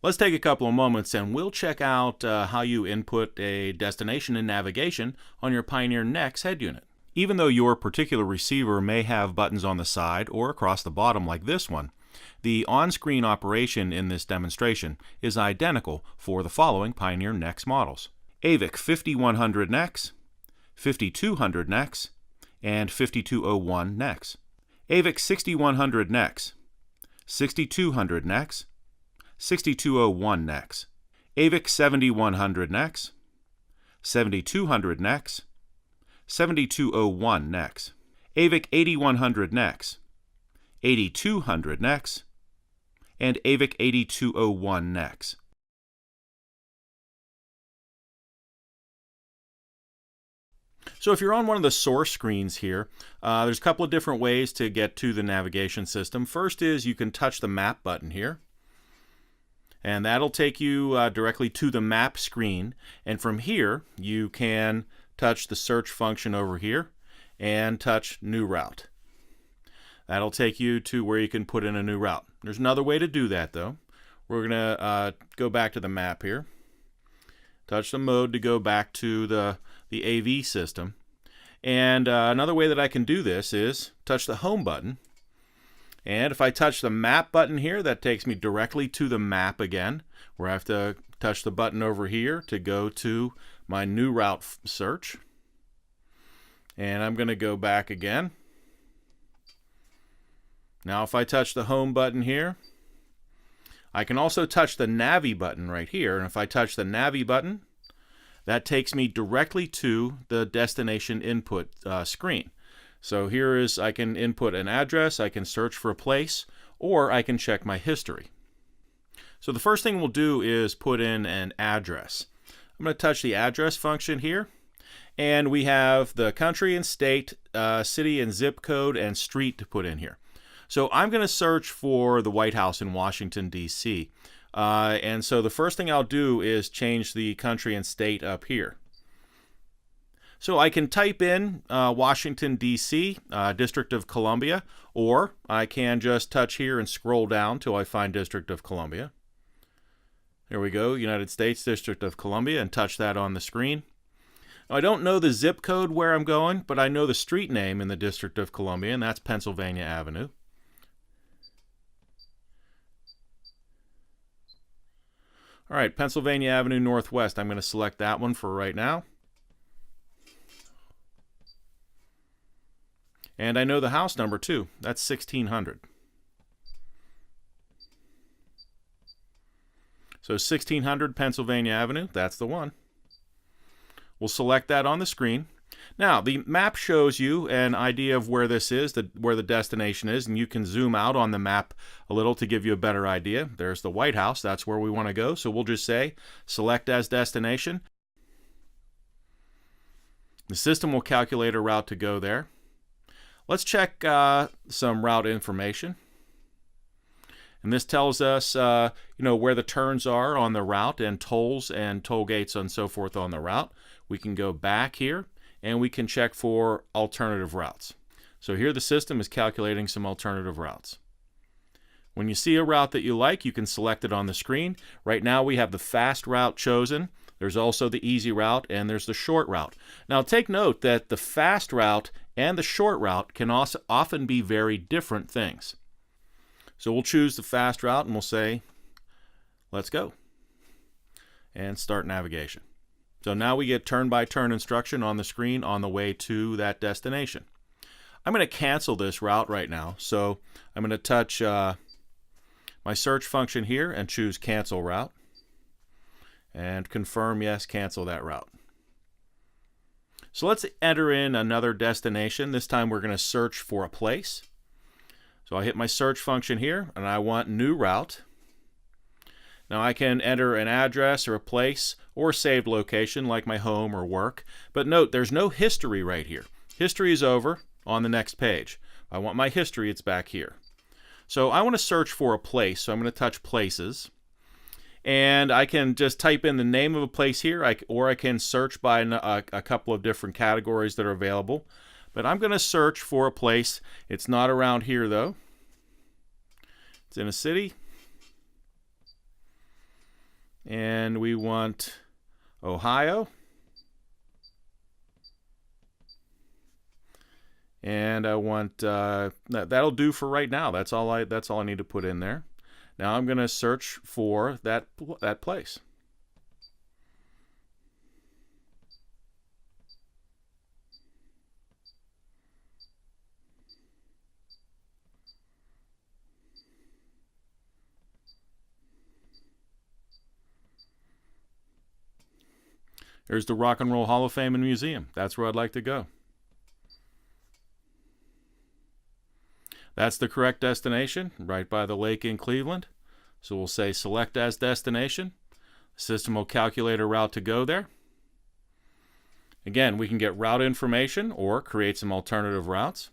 Let's take a couple of moments and we'll check out how you input a destination and navigation on your Pioneer NEX head unit. Even though your particular receiver may have buttons on the side or across the bottom like this one, the on-screen operation in this demonstration is identical for the following Pioneer NEX models: AVIC 5100 NEX, 5200 NEX, and 5201 NEX. AVIC 6100 NEX, 6200 NEX, 6201 NEX. AVIC 7100 NEX, 7200 NEX, 7201 NEX. AVIC 8100 NEX, 8200 NEX, and AVIC 8201 NEX. So if you're on one of the source screens here, there's a couple of different ways to get to the navigation system. First is you can touch the map button here, and that'll take you directly to the map screen. And from here, you can touch the search function over here and touch New Route. That'll take you to where you can put in a new route. There's another way to do that though. We're going to go back to the map here. Touch the mode to go back to the AV system. And another way that I can do this is touch the home button. And if I touch the map button here, that takes me directly to the map again, where I have to touch the button over here to go to my new route search. And I'm going to go back again. Now if I touch the home button here, I can also touch the Navi button right here. And if I touch the Navi button, that takes me directly to the destination input screen. So here is, I can input an address, I can search for a place, or I can check my history. So the first thing we'll do is put in an address. I'm going to touch the address function here, and we have the country and state, city and zip code, and street to put in here. So I'm going to search for the White House in Washington, D.C. And so the first thing I'll do is change the country and state up here. So I can type in Washington, D.C., District of Columbia, or I can just touch here and scroll down till I find District of Columbia. There we go, United States, District of Columbia, and touch that on the screen. Now, I don't know the zip code where I'm going, but I know the street name in the District of Columbia, and that's Pennsylvania Avenue. All right, Pennsylvania Avenue Northwest. I'm going to select that one for right now. And I know the house number too. That's 1600. So 1600 Pennsylvania Avenue, that's the one. We'll select that on the screen. Now, the map shows you an idea of where this is, where the destination is, and you can zoom out on the map a little to give you a better idea. There's the White House, that's where we want to go. So we'll just say, select as destination. The system will calculate a route to go there. Let's check some route information. And this tells us where the turns are on the route, and tolls and toll gates and so forth on the route. We can go back here and we can check for alternative routes. So here the system is calculating some alternative routes. When you see a route that you like, you can select it on the screen. Right now we have the fast route chosen. There's also the easy route, and there's the short route. Now take note that the fast route and the short route can also often be very different things. So we'll choose the fast route and we'll say, let's go, and start navigation. So now we get turn-by-turn instruction on the screen on the way to that destination. I'm going to cancel this route right now. So I'm going to touch my search function here and choose cancel route. And confirm, yes, cancel that route. So let's enter in another destination. This time we're going to search for a place. So I hit my search function here, and I want new route. Now I can enter an address or a place or saved location like my home or work. But note, there's no history right here. History is over on the next page. If I want my history, it's back here. So I want to search for a place, so I'm going to touch places. And I can just type in the name of a place here, or I can search by a couple of different categories that are available. But I'm going to search for a place. It's not around here though. It's in a city. and we want Ohio. And I want that'll do for right now. That's all I need to put in there. Now I'm going to search for that place. There's the Rock and Roll Hall of Fame and Museum. That's where I'd like to go. That's the correct destination, right by the lake in Cleveland. So we'll say select as destination. The system will calculate a route to go there. Again, we can get route information or create some alternative routes.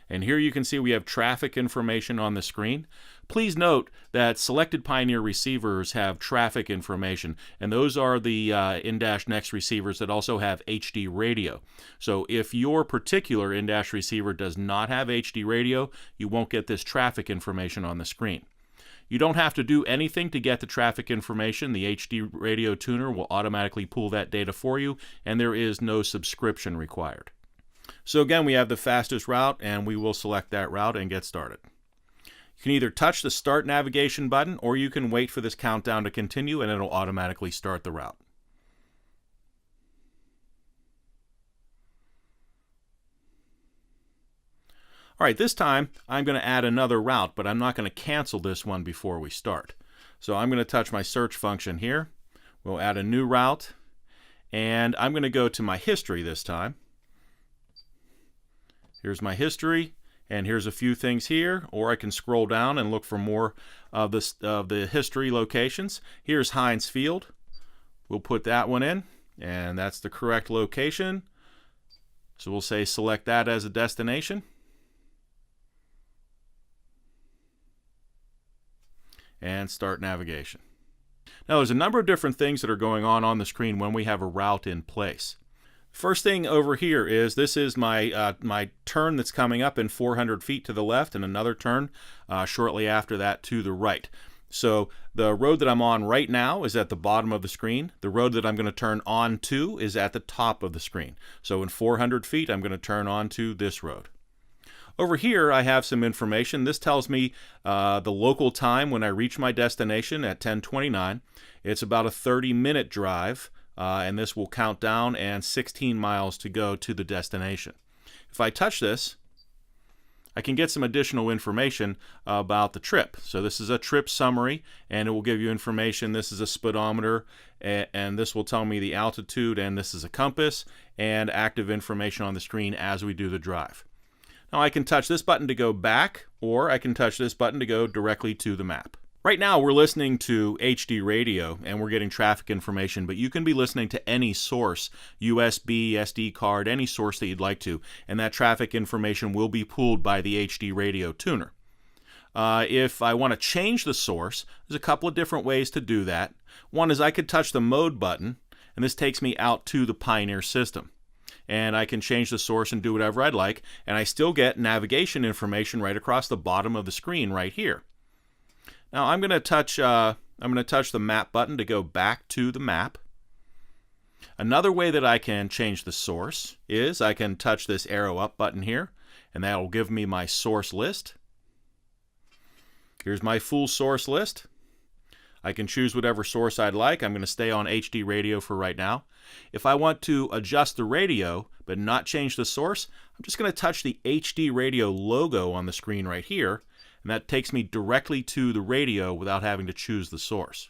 And here you can see we have traffic information on the screen. Please note that selected Pioneer receivers have traffic information, and those are the N-NEX receivers that also have HD radio. So if your particular N- receiver does not have HD radio, you won't get this traffic information on the screen. You don't have to do anything to get the traffic information. The HD radio tuner will automatically pull that data for you, and there is no subscription required. So again, we have the fastest route, and we will select that route and get started. You can either touch the Start Navigation button, or you can wait for this countdown to continue, and it'll automatically start the route. All right, this time I'm going to add another route, but I'm not going to cancel this one before we start. So I'm going to touch my search function here. We'll add a new route, and I'm going to go to my history this time. Here's my history, and here's a few things here, or I can scroll down and look for more of the history locations. Here's Heinz Field. We'll put that one in, and that's the correct location. So we'll say select that as a destination. And start navigation. Now there's a number of different things that are going on the screen when we have a route in place. First thing over here is this is my my turn that's coming up in 400 feet to the left, and another turn shortly after that to the right. So the road that I'm on right now is at the bottom of the screen. The road that I'm going to turn on to is at the top of the screen. So in 400 feet, I'm going to turn on to this road. Over here, I have some information. This tells me the local time when I reach my destination at 10:29. It's about a 30-minute drive. And this will count down, and 16 miles to go to the destination. If I touch this, I can get some additional information about the trip. So this is a trip summary, and it will give you information. This is a speedometer, and this will tell me the altitude, and this is a compass, and active information on the screen as we do the drive. Now I can touch this button to go back, or I can touch this button to go directly to the map. Right now we're listening to HD radio and we're getting traffic information, but you can be listening to any source, USB, SD card, any source that you'd like to, and that traffic information will be pulled by the HD radio tuner. If I want to change the source, there's a couple of different ways to do that. One is I could touch the mode button, and this takes me out to the Pioneer system. And I can change the source and do whatever I'd like, and I still get navigation information right across the bottom of the screen right here. Now I'm going to touch the map button to go back to the map. Another way that I can change the source is I can touch this arrow up button here, and that will give me my source list. Here's my full source list. I can choose whatever source I'd like. I'm going to stay on HD radio for right now. If I want to adjust the radio but not change the source, I'm just going to touch the HD radio logo on the screen right here, and that takes me directly to the radio without having to choose the source.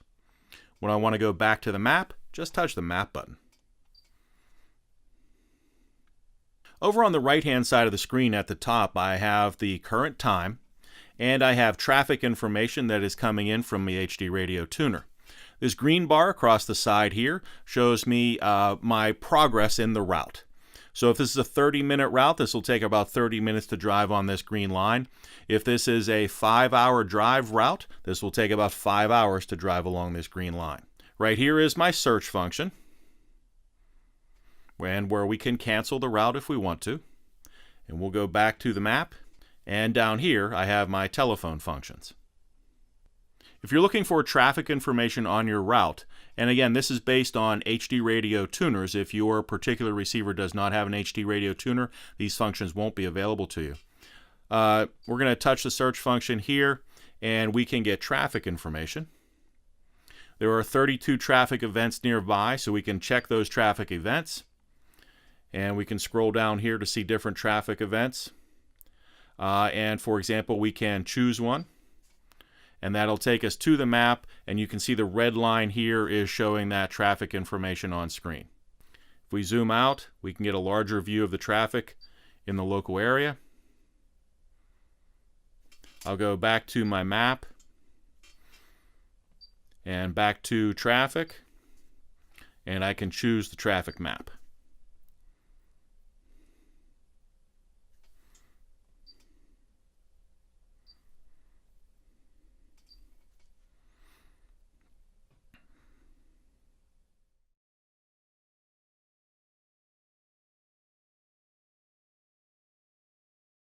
When I want to go back to the map, just touch the map button. Over on the right-hand side of the screen at the top, I have the current time, and I have traffic information that is coming in from the HD radio tuner. This green bar across the side here shows me my progress in the route. So if this is a 30-minute route, this will take about 30 minutes to drive on this green line. If this is a 5-hour drive route, this will take about 5 hours to drive along this green line. Right here is my search function, and where we can cancel the route if we want to. And we'll go back to the map, and down here I have my telephone functions. If you're looking for traffic information on your route, and again, this is based on HD radio tuners. If your particular receiver does not have an HD radio tuner, these functions won't be available to you. We're going to touch the search function here, and we can get traffic information. There are 32 traffic events nearby, so we can check those traffic events. And we can scroll down here to see different traffic events. And for example, we can choose one. And that'll take us to the map, and you can see the red line here is showing that traffic information on screen. If we zoom out, we can get a larger view of the traffic in the local area. I'll go back to my map and back to traffic, and I can choose the traffic map.